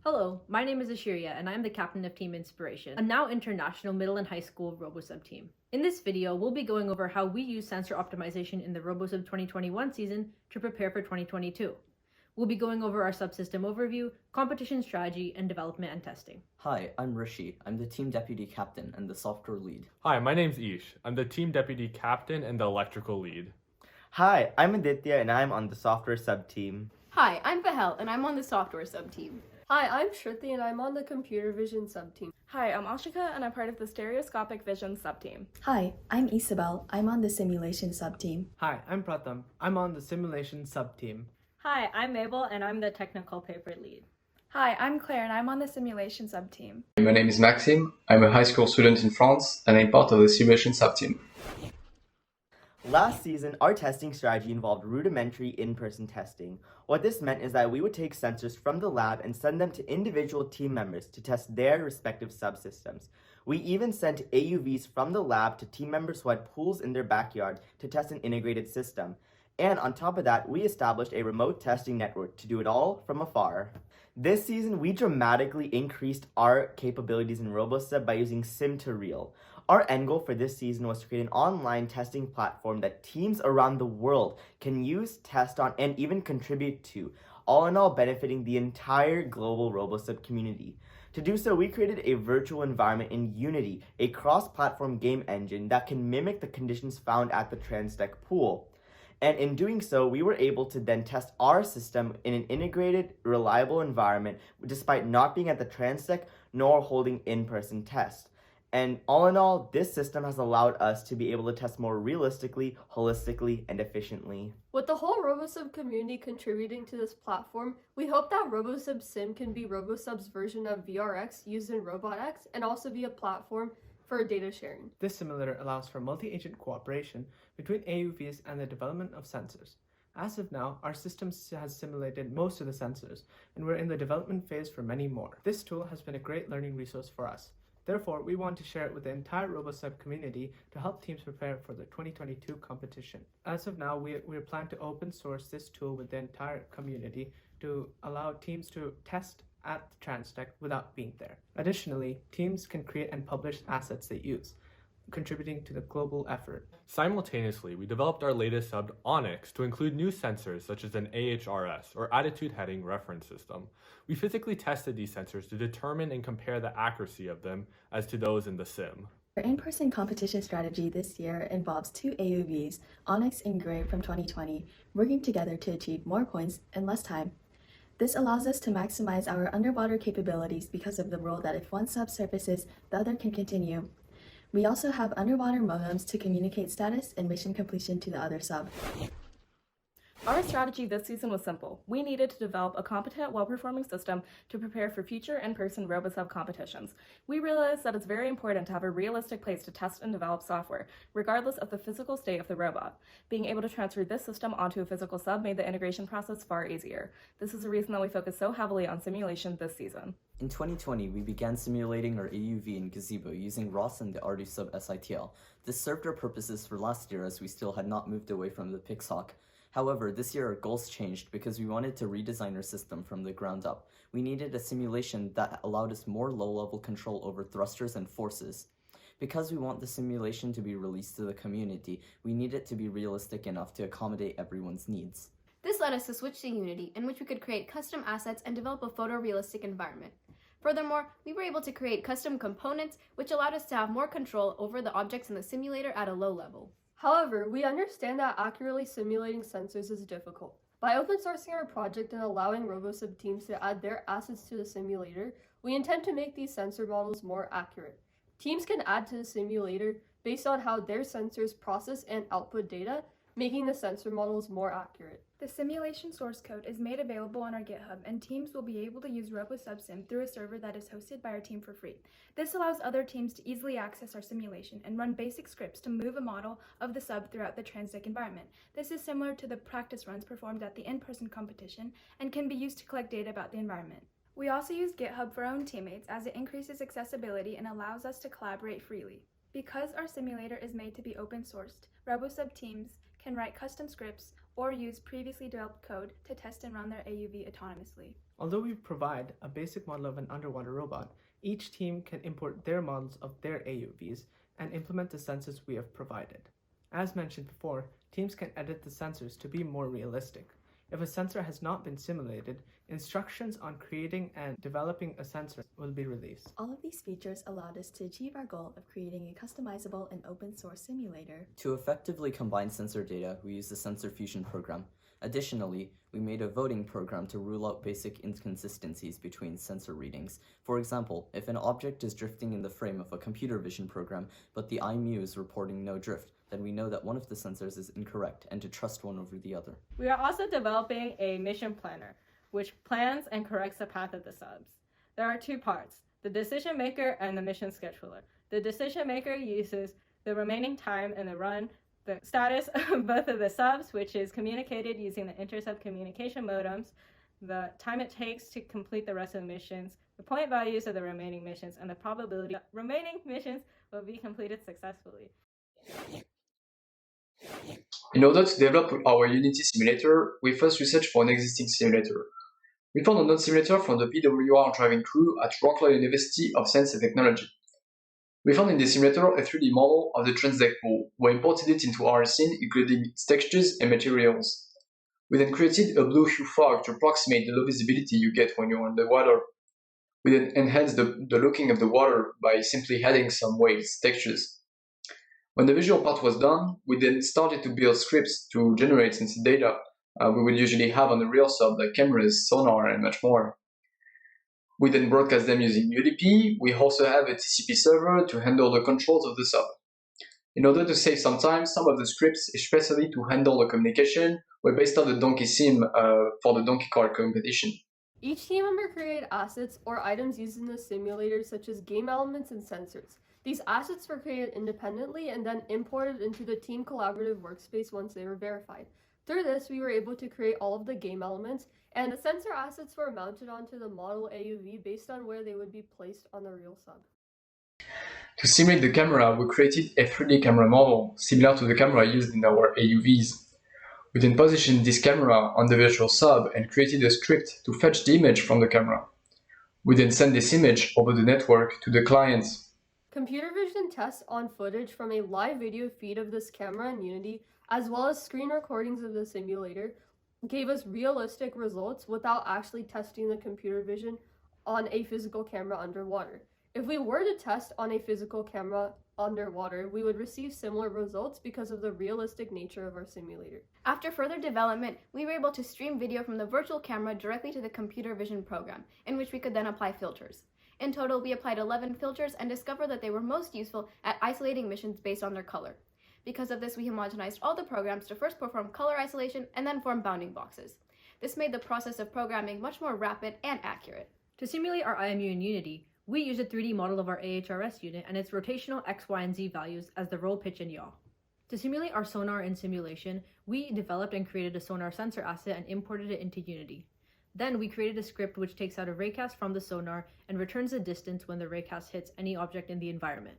Hello, my name is Ashiria and I am the captain of Team Inspiration, a now international middle and high school RoboSub team. In this video, we'll be going over how we use sensor optimization in the RoboSub 2021 season to prepare for 2022. We'll be going over our subsystem overview, competition strategy, and development and testing. Hi, I'm Rishi. I'm the team deputy captain and the software lead. Hi, my name's Ish. I'm the team deputy captain and the electrical lead. Hi, I'm Aditya and I'm on the software sub-team. Hi, I'm Vahel and I'm on the software sub-team. Hi, I'm Shruti and I'm on the computer vision sub-team. Hi, I'm Ashika and I'm part of the stereoscopic vision sub-team. Hi, I'm Isabel. I'm on the simulation sub-team. Hi, I'm Pratham. I'm on the simulation sub-team. Hi, I'm Mabel and I'm the technical paper lead. Hi, I'm Claire and I'm on the simulation sub-team. My name is Maxime. I'm a high school student in France and I'm part of the simulation sub-team. Last season, our testing strategy involved rudimentary in-person testing. What this meant is that we would take sensors from the lab and send them to individual team members to test their respective subsystems. We even sent AUVs from the lab to team members who had pools in their backyard to test an integrated system. And on top of that, we established a remote testing network to do it all from afar. This season, we dramatically increased our capabilities in RoboSub by using Sim2Real. Our end goal for this season was to create an online testing platform that teams around the world can use, test on, and even contribute to, all in all benefiting the entire global RoboSub community. To do so, we created a virtual environment in Unity, a cross-platform game engine that can mimic the conditions found at the Transdeck pool. And in doing so, we were able to then test our system in an integrated, reliable environment despite not being at the Transdeck nor holding in-person tests. And all in all, this system has allowed us to be able to test more realistically, holistically, and efficiently. With the whole RoboSub community contributing to this platform, we hope that RoboSub Sim can be RoboSub's version of VRX used in RobotX and also be a platform for data sharing. This simulator allows for multi-agent cooperation between AUVs and the development of sensors. As of now, our system has simulated most of the sensors, and we're in the development phase for many more. This tool has been a great learning resource for us. Therefore, we want to share it with the entire RoboSub community to help teams prepare for the 2022 competition. As of now, we plan to open source this tool with the entire community to allow teams to test at the Transdeck without being there. Additionally, teams can create and publish assets they use, contributing to the global effort. Simultaneously, we developed our latest sub, Onyx, to include new sensors such as an AHRS, or Attitude Heading Reference System. We physically tested these sensors to determine and compare the accuracy of them as to those in the sim. Our in-person competition strategy this year involves two AUVs, Onyx and Gray from 2020, working together to achieve more points in less time. This allows us to maximize our underwater capabilities because of the rule that if one sub surfaces, the other can continue. We also have underwater modems to communicate status and mission completion to the other sub. Our strategy this season was simple. We needed to develop a competent, well-performing system to prepare for future in-person RoboSub competitions. We realized that it's very important to have a realistic place to test and develop software, regardless of the physical state of the robot. Being able to transfer this system onto a physical sub made the integration process far easier. This is the reason that we focus so heavily on simulation this season. In 2020, we began simulating our AUV in Gazebo using ROS and the RoboSub SITL. This served our purposes for last year as we still had not moved away from the Pixhawk. However, this year our goals changed because we wanted to redesign our system from the ground up. We needed a simulation that allowed us more low-level control over thrusters and forces. Because we want the simulation to be released to the community, we need it to be realistic enough to accommodate everyone's needs. This led us to switch to Unity, in which we could create custom assets and develop a photorealistic environment. Furthermore, we were able to create custom components, which allowed us to have more control over the objects in the simulator at a low level. However, we understand that accurately simulating sensors is difficult. By open sourcing our project and allowing RoboSub teams to add their assets to the simulator, we intend to make these sensor models more accurate. Teams can add to the simulator based on how their sensors process and output data, making the sensor models more accurate. The simulation source code is made available on our GitHub, and teams will be able to use RoboSub Sim through a server that is hosted by our team for free. This allows other teams to easily access our simulation and run basic scripts to move a model of the sub throughout the Transdeck environment. This is similar to the practice runs performed at the in-person competition and can be used to collect data about the environment. We also use GitHub for our own teammates as it increases accessibility and allows us to collaborate freely. Because our simulator is made to be open sourced, RoboSub teams can write custom scripts or use previously developed code to test and run their AUV autonomously. Although we provide a basic model of an underwater robot, each team can import their models of their AUVs and implement the sensors we have provided. As mentioned before, teams can edit the sensors to be more realistic. If a sensor has not been simulated, instructions on creating and developing a sensor will be released. All of these features allowed us to achieve our goal of creating a customizable and open source simulator. To effectively combine sensor data, we use the Sensor Fusion program. Additionally, we made a voting program to rule out basic inconsistencies between sensor readings. For example, if an object is drifting in the frame of a computer vision program, but the IMU is reporting no drift, then we know that one of the sensors is incorrect and to trust one over the other. We are also developing a mission planner, which plans and corrects the path of the subs. There are two parts, the decision maker and the mission scheduler. The decision maker uses the remaining time in the run, the status of both of the subs, which is communicated using the inter-sub communication modems, the time it takes to complete the rest of the missions, the point values of the remaining missions, and the probability that remaining missions will be completed successfully. In order to develop our Unity simulator, we first researched for an existing simulator. We found a non-simulator from the PWR driving crew at Rockefeller University of Science and Technology. We found in the simulator a 3D model of the transdeck pool. We imported it into our scene, including its textures and materials. We then created a blue hue fog to approximate the low visibility you get when you're underwater. We then enhanced the looking of the water by simply adding some waves textures. When the visual part was done, we then started to build scripts to generate sensor data we would usually have on the real sub, like cameras, sonar, and much more. We then broadcast them using UDP. We also have a TCP server to handle the controls of the sub. In order to save some time, some of the scripts, especially to handle the communication, were based on the Donkey Sim for the Donkey Kart competition. Each team member created assets or items used in the simulator, such as game elements and sensors. These assets were created independently and then imported into the team collaborative workspace once they were verified. Through this, we were able to create all of the game elements, and the sensor assets were mounted onto the model AUV based on where they would be placed on the real sub. To simulate the camera, we created a 3D camera model, similar to the camera used in our AUVs. We then positioned this camera on the virtual sub and created a script to fetch the image from the camera. We then sent this image over the network to the clients. Computer vision tests on footage from a live video feed of this camera in Unity, as well as screen recordings of the simulator, gave us realistic results without actually testing the computer vision on a physical camera underwater. If we were to test on a physical camera underwater, we would receive similar results because of the realistic nature of our simulator. After further development, we were able to stream video from the virtual camera directly to the computer vision program, in which we could then apply filters. In total, we applied 11 filters and discovered that they were most useful at isolating missions based on their color. Because of this, we homogenized all the programs to first perform color isolation and then form bounding boxes. This made the process of programming much more rapid and accurate. To simulate our IMU in Unity, we used a 3D model of our AHRS unit and its rotational X, Y, and Z values as the roll, pitch, and yaw. To simulate our sonar in simulation, we developed and created a sonar sensor asset and imported it into Unity. Then we created a script which takes out a raycast from the sonar and returns the distance when the raycast hits any object in the environment.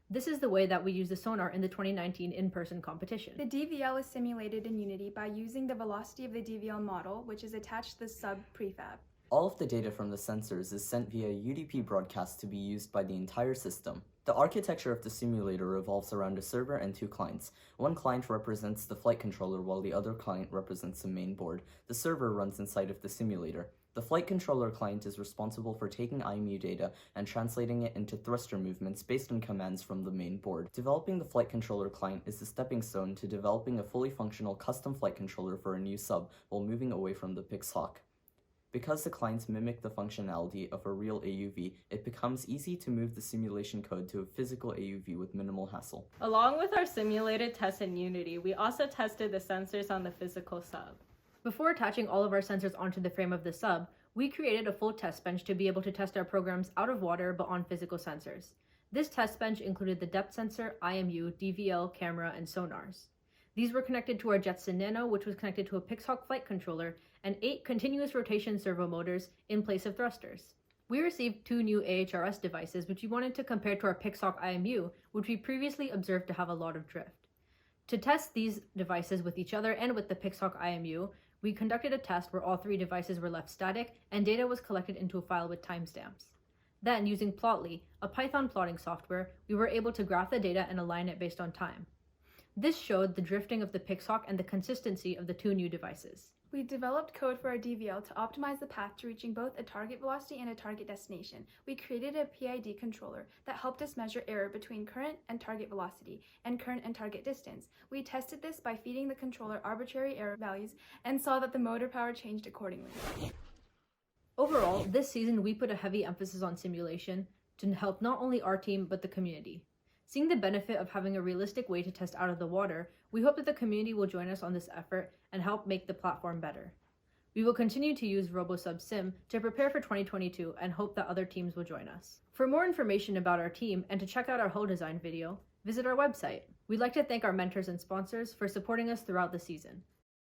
This is the way that we use the sonar in the 2019 in-person competition. The DVL is simulated in Unity by using the velocity of the DVL model, which is attached to the sub prefab. All of the data from the sensors is sent via UDP broadcast to be used by the entire system. The architecture of the simulator revolves around a server and two clients. One client represents the flight controller while the other client represents the main board. The server runs inside of the simulator. The flight controller client is responsible for taking IMU data and translating it into thruster movements based on commands from the main board. Developing the flight controller client is the stepping stone to developing a fully functional custom flight controller for a new sub while moving away from the Pixhawk. Because the clients mimic the functionality of a real AUV, it becomes easy to move the simulation code to a physical AUV with minimal hassle. Along with our simulated tests in Unity, we also tested the sensors on the physical sub. Before attaching all of our sensors onto the frame of the sub, we created a full test bench to be able to test our programs out of water but on physical sensors. This test bench included the depth sensor, IMU, DVL, camera, and sonars. These were connected to our Jetson Nano, which was connected to a Pixhawk flight controller, and 8 continuous rotation servo motors in place of thrusters. We received 2 new AHRS devices which we wanted to compare to our Pixhawk IMU, which we previously observed to have a lot of drift. To test these devices with each other and with the Pixhawk IMU, we conducted a test where all 3 devices were left static and data was collected into a file with timestamps. Then, using Plotly, a Python plotting software, we were able to graph the data and align it based on time. This showed the drifting of the Pixhawk and the consistency of the 2 new devices. We developed code for our DVL to optimize the path to reaching both a target velocity and a target destination. We created a PID controller that helped us measure error between current and target velocity and current and target distance. We tested this by feeding the controller arbitrary error values and saw that the motor power changed accordingly. Overall, this season we put a heavy emphasis on simulation to help not only our team but the community. Seeing the benefit of having a realistic way to test out of the water, we hope that the community will join us on this effort and help make the platform better. We will continue to use RoboSub Sim to prepare for 2022 and hope that other teams will join us. For more information about our team and to check out our hull design video, visit our website. We'd like to thank our mentors and sponsors for supporting us throughout the season.